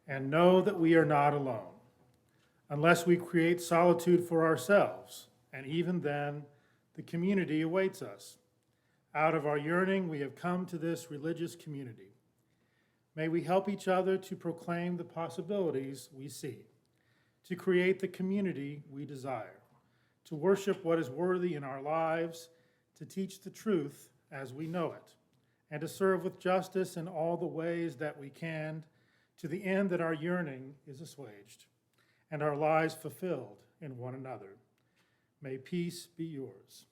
and know that we are not alone, unless we create solitude for ourselves, and even then, the community awaits us. Out of our yearning, we have come to this religious community. May we help each other to proclaim the possibilities we see, to create the community we desire, to worship what is worthy in our lives, to teach the truth as we know it, and to serve with justice in all the ways that we can, to the end that our yearning is assuaged and our lives fulfilled in one another. May peace be yours.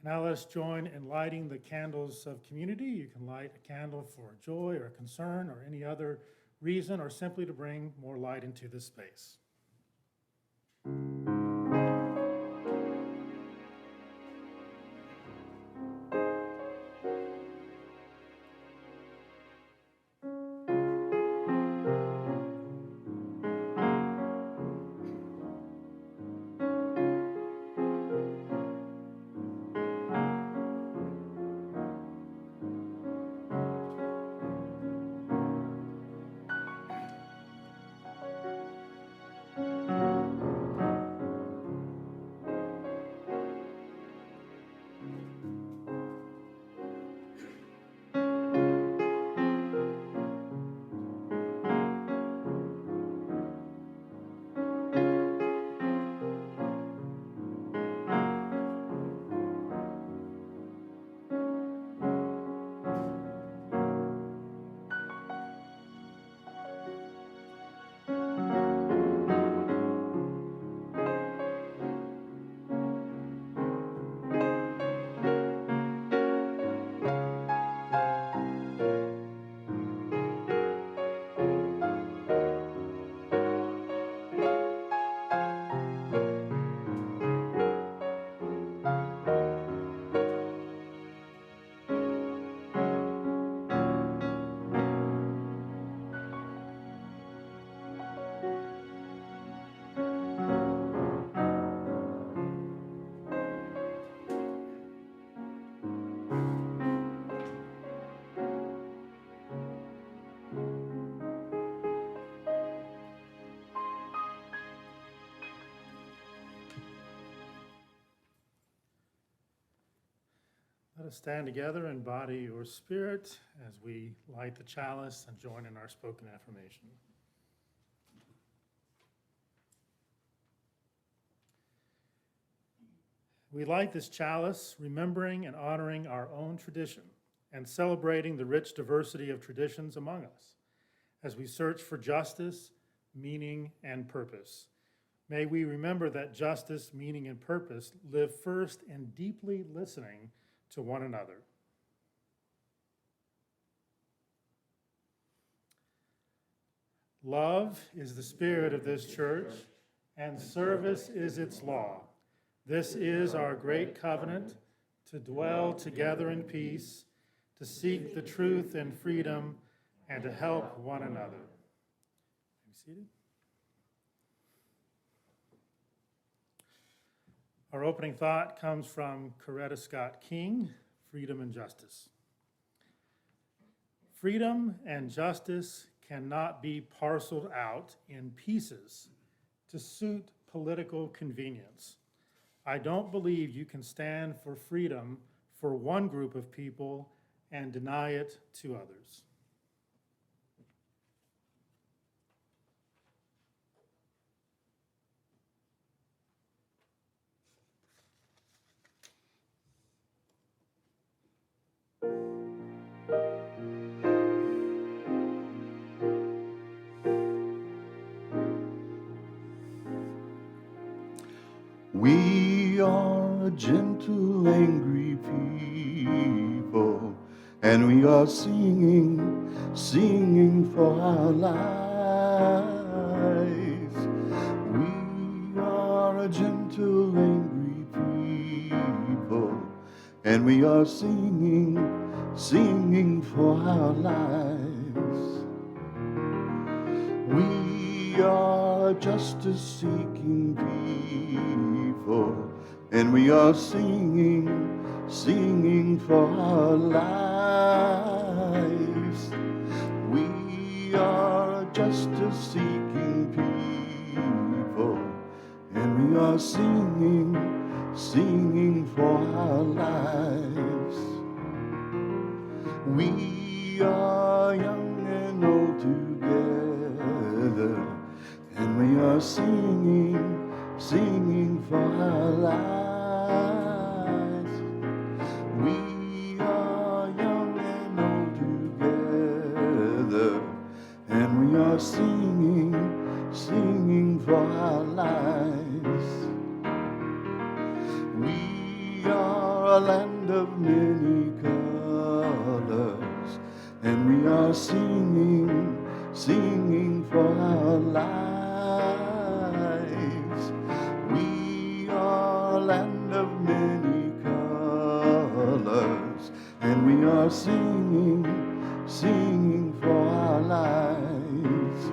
Now let us join in lighting the candles of community. You can light a candle for joy or concern or any other reason, or simply to bring more light into this space. Let us stand together in body or spirit as we light the chalice and join in our spoken affirmation. We light this chalice, remembering and honoring our own tradition and celebrating the rich diversity of traditions among us as we search for justice, meaning, and purpose. May we remember that justice, meaning, and purpose live first in deeply listening to one another. Love is the spirit of this church, and service is its law. This is our great covenant, to dwell together in peace, to seek the truth in freedom, and to help one another. Be seated. Our opening thought comes from Coretta Scott King, Freedom and Justice. Freedom and justice cannot be parceled out in pieces to suit political convenience. I don't believe you can stand for freedom for one group of people and deny it to others. We are a gentle, angry people, and we are singing for our lives. We are a gentle, angry people, and we are singing for our lives. We are justice-seeking people, and we are singing for our lives. We are justice-seeking people, and we are singing, singing for our lives. We are young and old together, and we are singing, singing for our lives. We are young and old together, and we are singing, singing for our lives. We are a land of many colors, and we are singing, singing for our lives. We are a land of many colors, and we are singing, singing for our lives.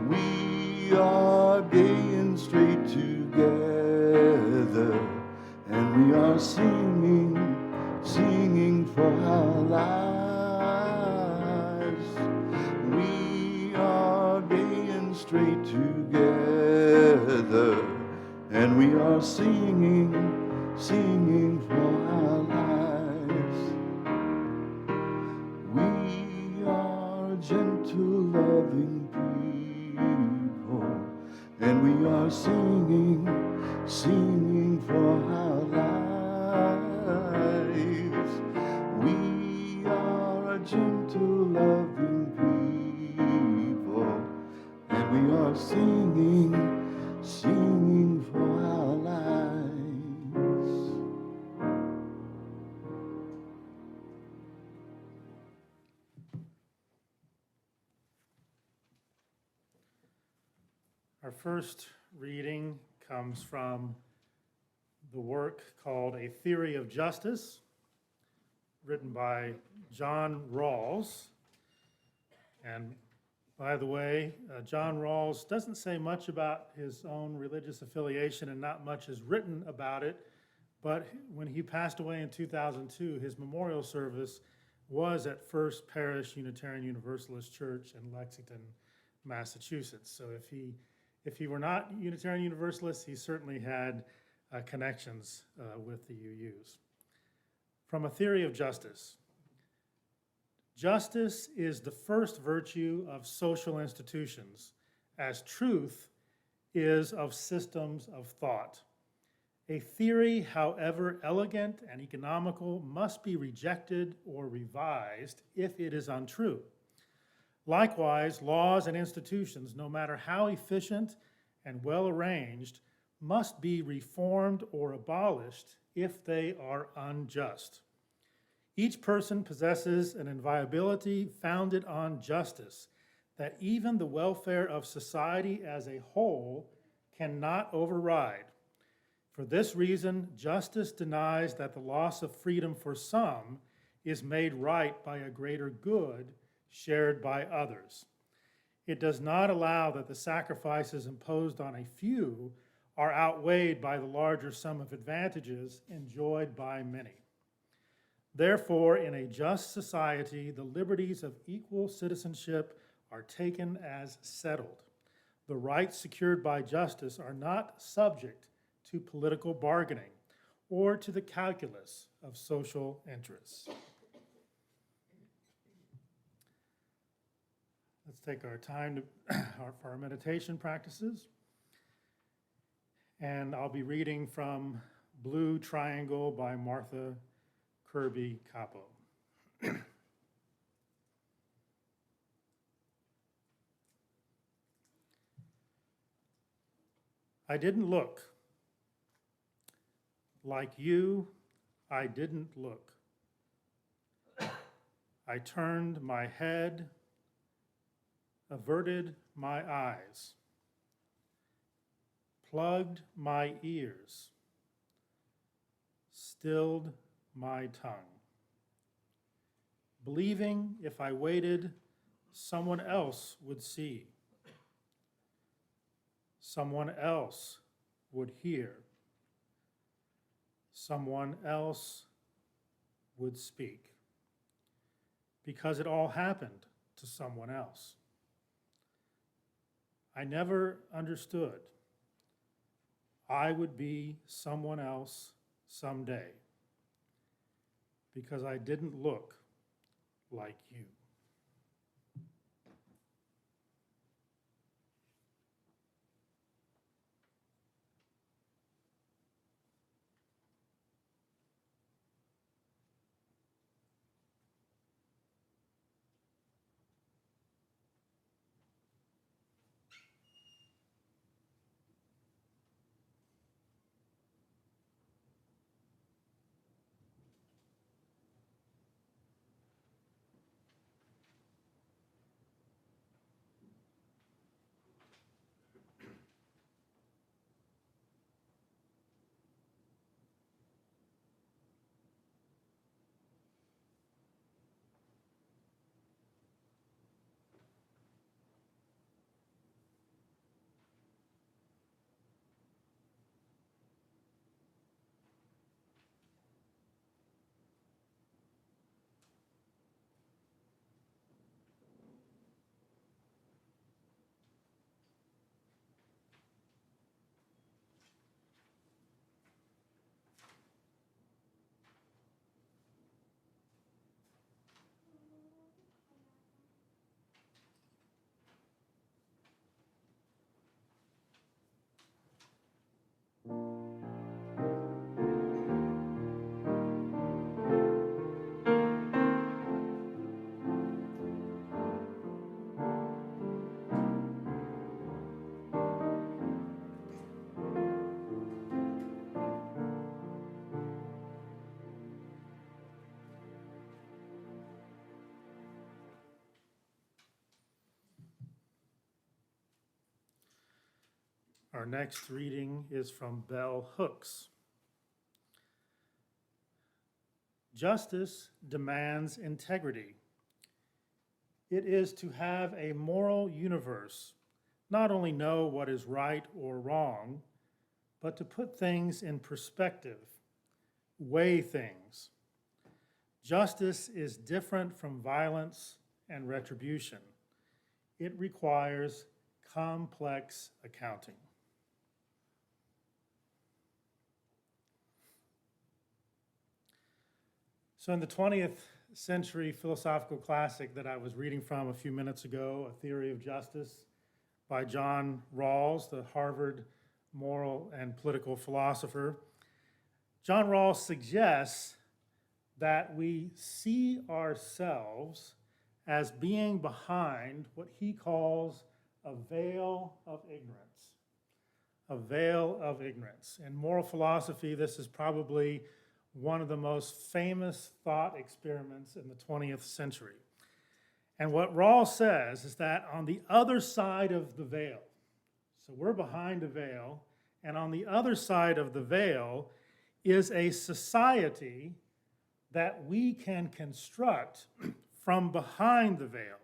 We are gay and straight together, and we are singing, singing for our lives. We are gay and straight together, and we are singing, singing for our lives. We are gentle, loving people, and we are singing, singing for our lives. We are a gentle, loving people, and we are singing, singing for our lives. Our first reading comes from the work called A Theory of Justice, written by John Rawls. And by the way, John Rawls doesn't say much about his own religious affiliation, and not much is written about it, but when he passed away in 2002, his memorial service was at First Parish Unitarian Universalist Church in Lexington, Massachusetts. So if he were not Unitarian Universalist, he certainly had connections with the UUs. From A Theory of Justice. Justice is the first virtue of social institutions, as truth is of systems of thought. A theory, however elegant and economical, must be rejected or revised if it is untrue. Likewise, laws and institutions, no matter how efficient and well arranged, must be reformed or abolished if they are unjust. Each person possesses an inviolability founded on justice that even the welfare of society as a whole cannot override. For this reason, justice denies that the loss of freedom for some is made right by a greater good shared by others. It does not allow that the sacrifices imposed on a few are outweighed by the larger sum of advantages enjoyed by many. Therefore, in a just society, the liberties of equal citizenship are taken as settled. The rights secured by justice are not subject to political bargaining or to the calculus of social interests. Let's take our time for our meditation practices. And I'll be reading from Blue Triangle by Martha Kirby Capo. I didn't look. Like you, I didn't look. I turned my head, averted my eyes, plugged my ears, stilled my tongue, believing if I waited, someone else would see, someone else would hear, someone else would speak, because it all happened to someone else. I never understood I would be someone else someday because I didn't look like you. Our next reading is from Bell Hooks. Justice demands integrity. It is to have a moral universe, not only know what is right or wrong, but to put things in perspective, weigh things. Justice is different from violence and retribution. It requires complex accounting. So in the 20th century philosophical classic that I was reading from a few minutes ago, A Theory of Justice by John Rawls, the Harvard moral and political philosopher, John Rawls suggests that we see ourselves as being behind what he calls a veil of ignorance. A veil of ignorance. In moral philosophy, this is probably one of the most famous thought experiments in the 20th century. And what Rawls says is that on the other side of the veil, so we're behind a veil, and on the other side of the veil is a society that we can construct from behind the veil.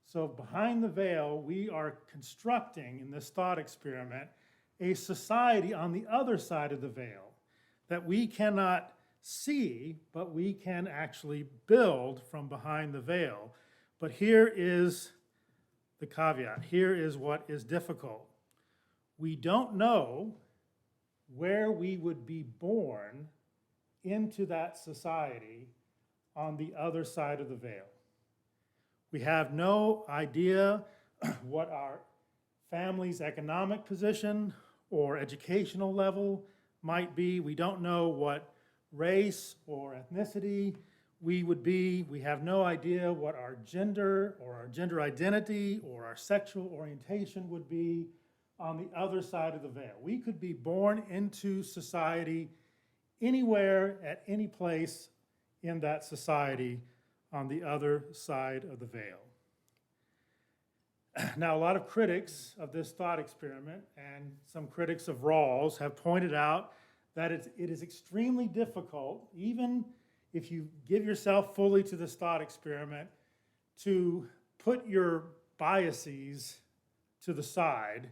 So behind the veil, we are constructing, in this thought experiment, a society on the other side of the veil that we cannot see, but we can actually build from behind the veil. But here is the caveat. Here is what is difficult. We don't know where we would be born into that society on the other side of the veil. We have no idea what our family's economic position or educational level might be. We don't know what race or ethnicity we would be. We have no idea what our gender or our gender identity or our sexual orientation would be on the other side of the veil. We could be born into society anywhere, at any place in that society on the other side of the veil. Now, a lot of critics of this thought experiment and some critics of Rawls have pointed out that it is extremely difficult, even if you give yourself fully to this thought experiment, to put your biases to the side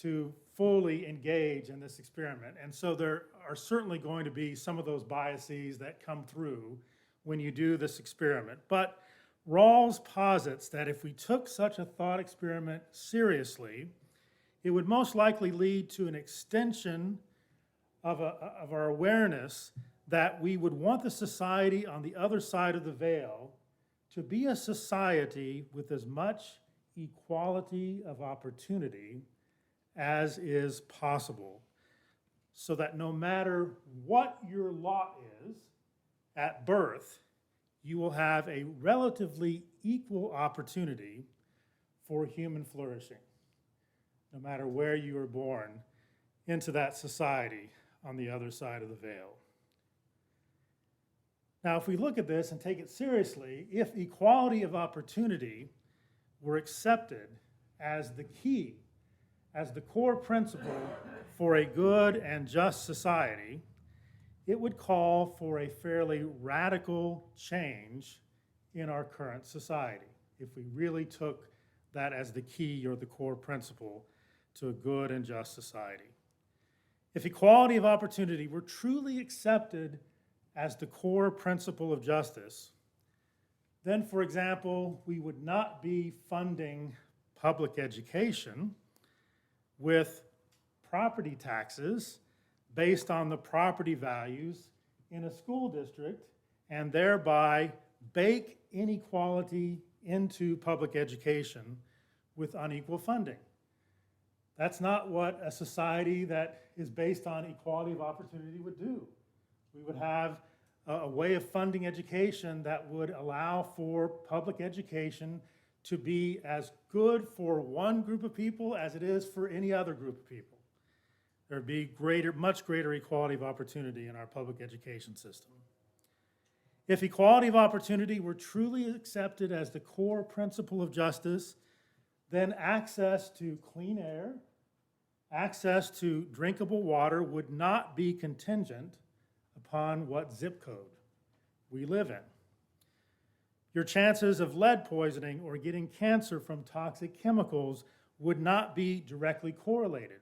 to fully engage in this experiment. And so there are certainly going to be some of those biases that come through when you do this experiment. But Rawls posits that if we took such a thought experiment seriously, it would most likely lead to an extension of our awareness that we would want the society on the other side of the veil to be a society with as much equality of opportunity as is possible, so that no matter what your lot is at birth, you will have a relatively equal opportunity for human flourishing, no matter where you were born into that society on the other side of the veil. Now, if we look at this and take it seriously, if equality of opportunity were accepted as the key, as the core principle for a good and just society, it would call for a fairly radical change in our current society, if we really took that as the key or the core principle to a good and just society. If equality of opportunity were truly accepted as the core principle of justice, then, for example, we would not be funding public education with property taxes based on the property values in a school district and thereby bake inequality into public education with unequal funding. That's not what a society that is based on equality of opportunity would do. We would have a way of funding education that would allow for public education to be as good for one group of people as it is for any other group of people. There would be much greater equality of opportunity in our public education system. If equality of opportunity were truly accepted as the core principle of justice, then access to clean air, access to drinkable water would not be contingent upon what zip code we live in. Your chances of lead poisoning or getting cancer from toxic chemicals would not be directly correlated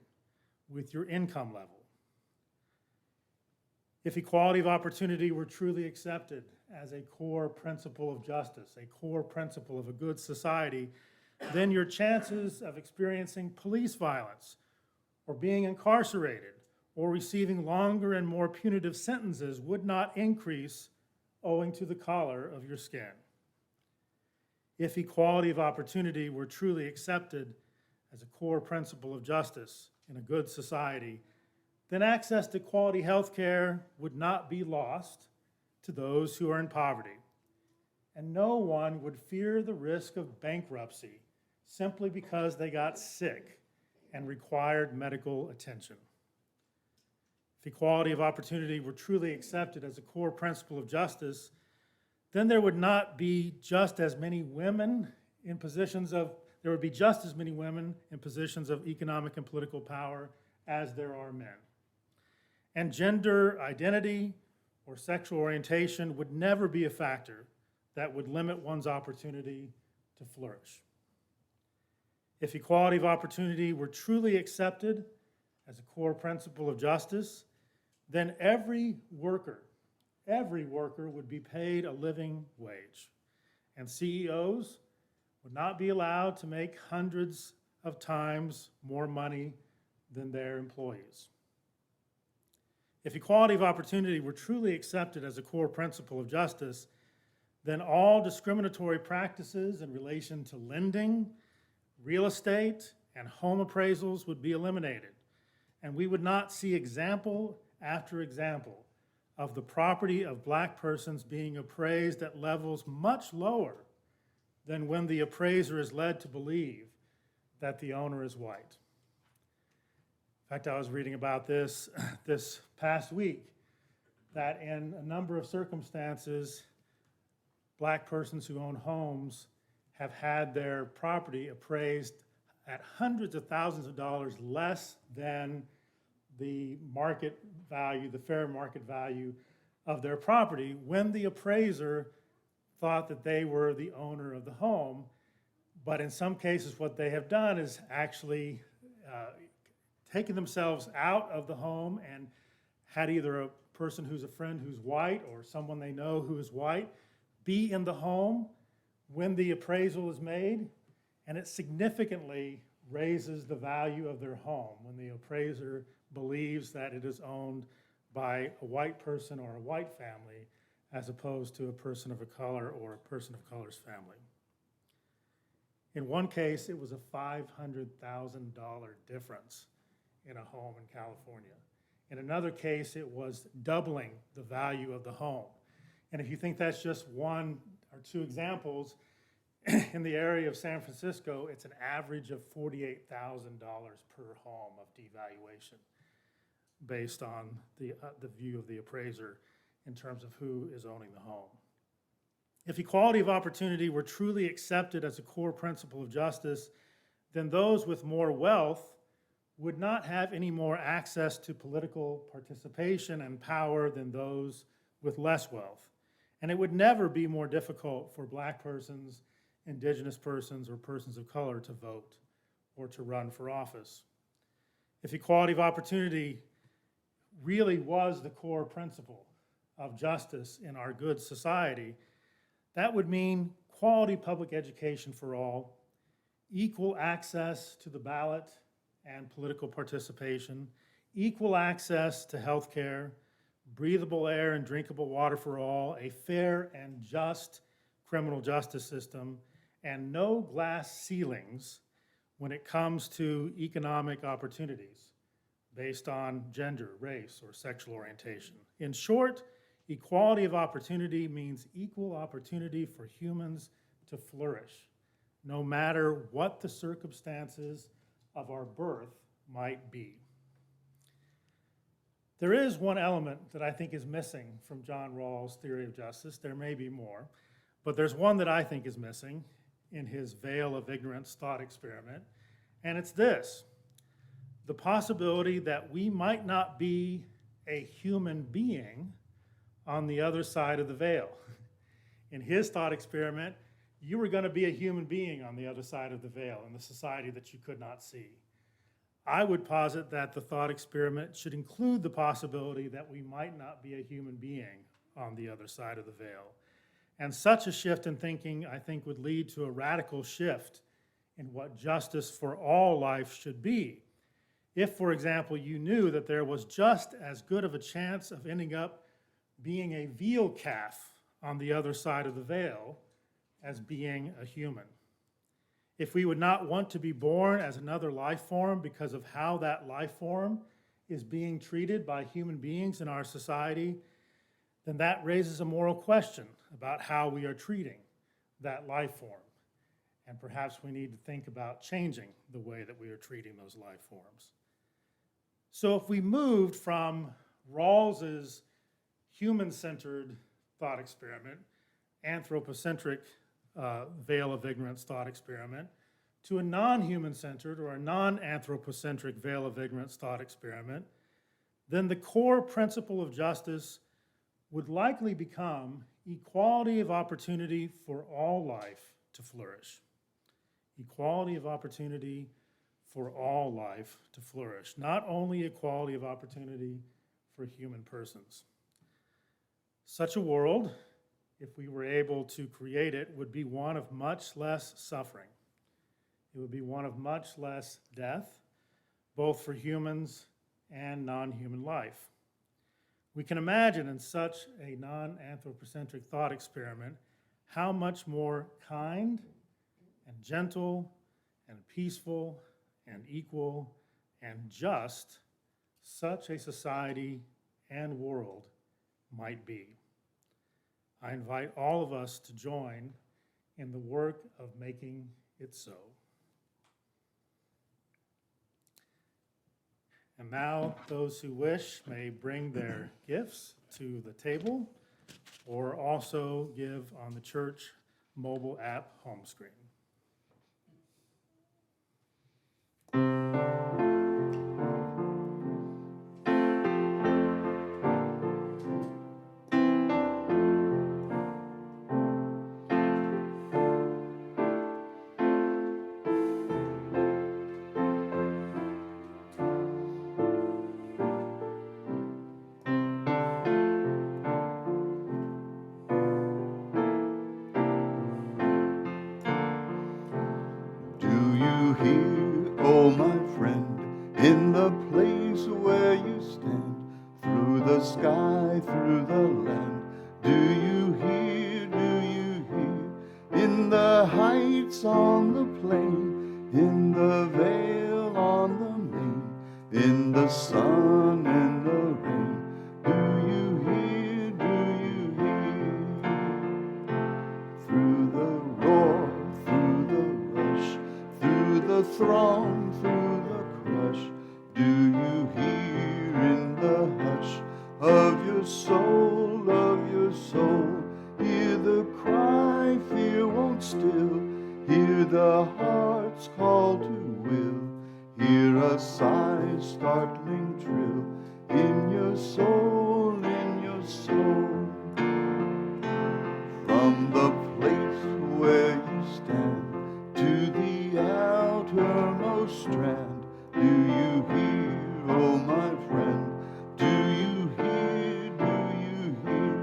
with your income level. If equality of opportunity were truly accepted as a core principle of justice, a core principle of a good society, then your chances of experiencing police violence or being incarcerated or receiving longer and more punitive sentences would not increase owing to the color of your skin. If equality of opportunity were truly accepted as a core principle of justice in a good society, then access to quality health care would not be lost to those who are in poverty, and no one would fear the risk of bankruptcy simply because they got sick and required medical attention. If equality of opportunity were truly accepted as a core principle of justice, then there would not be just as many women in positions of, there would be just as many women in positions of economic and political power as there are men. And gender identity or sexual orientation would never be a factor that would limit one's opportunity to flourish. If equality of opportunity were truly accepted as a core principle of justice, then every worker would be paid a living wage, and CEOs would not be allowed to make hundreds of times more money than their employees. If equality of opportunity were truly accepted as a core principle of justice, then all discriminatory practices in relation to lending, real estate, and home appraisals would be eliminated, and we would not see example after example of the property of Black persons being appraised at levels much lower than when the appraiser is led to believe that the owner is white. In fact, I was reading about this past week, that in a number of circumstances, Black persons who own homes have had their property appraised at hundreds of thousands of dollars less than the market value, the fair market value of their property, when the appraiser thought that they were the owner of the home. But in some cases, what they have done is actually taken themselves out of the home and had either a person who's a friend who's white or someone they know who is white be in the home when the appraisal is made, and it significantly raises the value of their home when the appraiser believes that it is owned by a white person or a white family as opposed to a person of a color or a person of color's family. In one case, it was a $500,000 difference in a home in California. In another case, it was doubling the value of the home. And if you think that's just one or two examples, in the area of San Francisco, it's an average of $48,000 per home of devaluation based on the view of the appraiser in terms of who is owning the home. If equality of opportunity were truly accepted as a core principle of justice, then those with more wealth would not have any more access to political participation and power than those with less wealth. And it would never be more difficult for Black persons, Indigenous persons, or persons of color to vote or to run for office. If equality of opportunity really was the core principle of justice in our good society, that would mean quality public education for all, equal access to the ballot and political participation, equal access to health care, breathable air and drinkable water for all, a fair and just criminal justice system, and no glass ceilings when it comes to economic opportunities based on gender, race, or sexual orientation. In short, equality of opportunity means equal opportunity for humans to flourish, no matter what the circumstances of our birth might be. There is one element that I think is missing from John Rawls' theory of justice. There may be more, but there's one that I think is missing in his veil of ignorance thought experiment, and it's this: the possibility that we might not be a human being on the other side of the veil. In his thought experiment, you were going to be a human being on the other side of the veil in the society that you could not see. I would posit that the thought experiment should include the possibility that we might not be a human being on the other side of the veil. And such a shift in thinking, I think, would lead to a radical shift in what justice for all life should be. If, for example, you knew that there was just as good of a chance of ending up being a veal calf on the other side of the veil as being a human. If we would not want to be born as another life form because of how that life form is being treated by human beings in our society, then that raises a moral question about how we are treating that life form. And perhaps we need to think about changing the way that we are treating those life forms. So if we moved from Rawls's human-centered thought experiment, anthropocentric veil of ignorance thought experiment, to a non-human-centered or a non-anthropocentric veil of ignorance thought experiment, then the core principle of justice would likely become equality of opportunity for all life to flourish. Equality of opportunity for all life to flourish, not only equality of opportunity for human persons. Such a world, if we were able to create it, would be one of much less suffering. It would be one of much less death, both for humans and non-human life. We can imagine in such a non-anthropocentric thought experiment how much more kind and gentle and peaceful and equal and just such a society and world might be. I invite all of us to join in the work of making it so. And now those who wish may bring their gifts to the table or also give on the church mobile app home screen. the sky, through the land. Do you hear, do you hear? In the heights, on the plain, in the vale, on the main, in the sun and the rain. Do you hear, do you hear? Through the roar, through the rush, through the throng, through the crush, do you hear in the hush of your soul, of your soul? Hear the cry, fear won't still. Hear the heart's call to will. Hear a sigh, startling trill in your soul, in your soul. From the place where you stand to the outermost strand, do you hear, oh my friend? Do you hear, do you hear?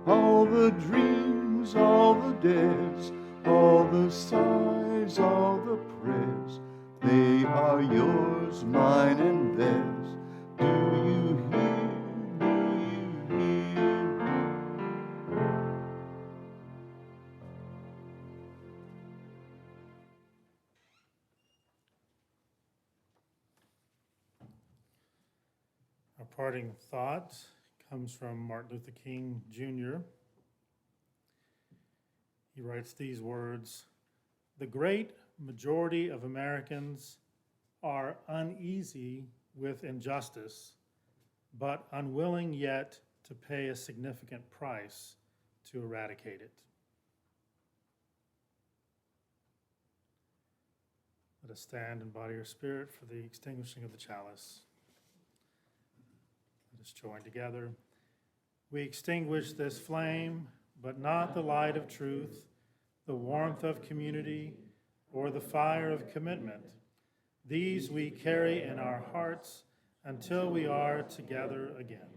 All the dreams, all the dares, all the sighs, all the prayers, they are yours, mine and theirs. Do you hear, do you hear? Our parting thought comes from Martin Luther King, Jr. He writes these words: "The great majority of Americans are uneasy with injustice, but unwilling yet to pay a significant price to eradicate it." Let us stand in body or spirit for the extinguishing of the chalice. Let us join together. We extinguish this flame, but not the light of truth, the warmth of community, or the fire of commitment. These we carry in our hearts until we are together again.